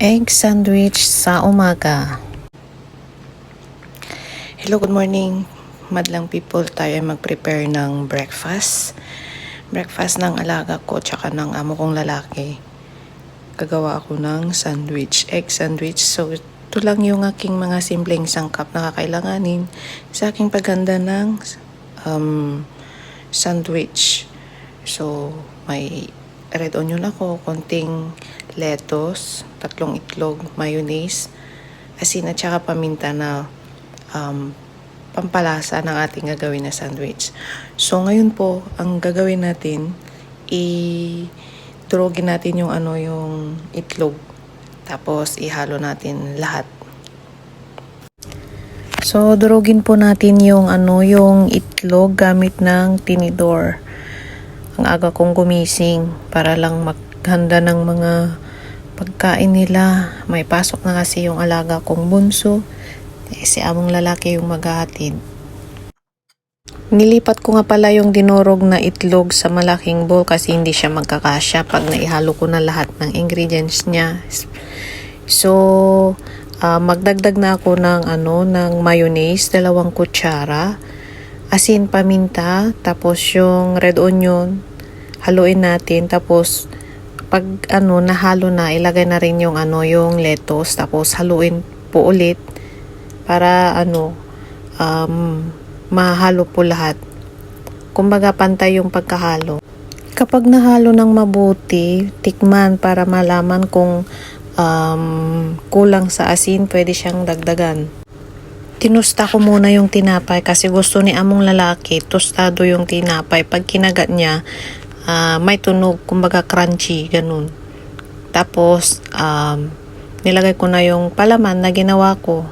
Egg sandwich sa umaga. Hello, good morning. Madlang people, tayo ay mag-prepare ng breakfast. Breakfast ng alaga ko tsaka ng amo kong lalaki. Gagawa ako ng sandwich, egg sandwich. So, ito lang yung aking mga simpleng sangkap na kakailanganin sa aking paghanda ng sandwich. So, may red onion ako, konting lettuce, 3 itlog, mayonnaise, asin at saka paminta na pampalasa ng ating gagawin na sandwich. So ngayon po, ang gagawin natin, durugin natin yung itlog. Tapos ihalo natin lahat. So durugin po natin yung itlog gamit ng tinidor. Ang aga kong gumising para lang maghanda ng mga pagkain nila. May pasok na kasi yung alaga kong bunso. Si among lalaki yung maghahatid. Nilipat ko nga pala yung dinurog na itlog sa malaking bowl kasi hindi siya magkakasya pag naihalo ko na lahat ng ingredients niya. So, magdagdag na ako ng mayonnaise, 2 kutsara, asin, paminta, tapos yung red onion, haluin natin, tapos pag nahalo na, ilagay na rin yung lettuce, tapos haluin po ulit para mahalo po lahat. Kumbaga pantay yung pagkahalo. Kapag nahalo ng mabuti, tikman para malaman kung kulang sa asin, pwede siyang dagdagan. Tinusta ko muna yung tinapay kasi gusto ni among lalaki, tostado yung tinapay. Pag kinagat niya, may tunog, kumbaga crunchy, ganun. Tapos, nilagay ko na yung palaman na ginawa ko.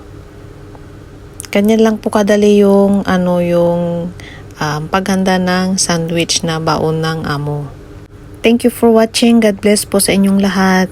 Ganyan lang po kadali yung paghanda ng sandwich na baon ng amo. Thank you for watching. God bless po sa inyong lahat.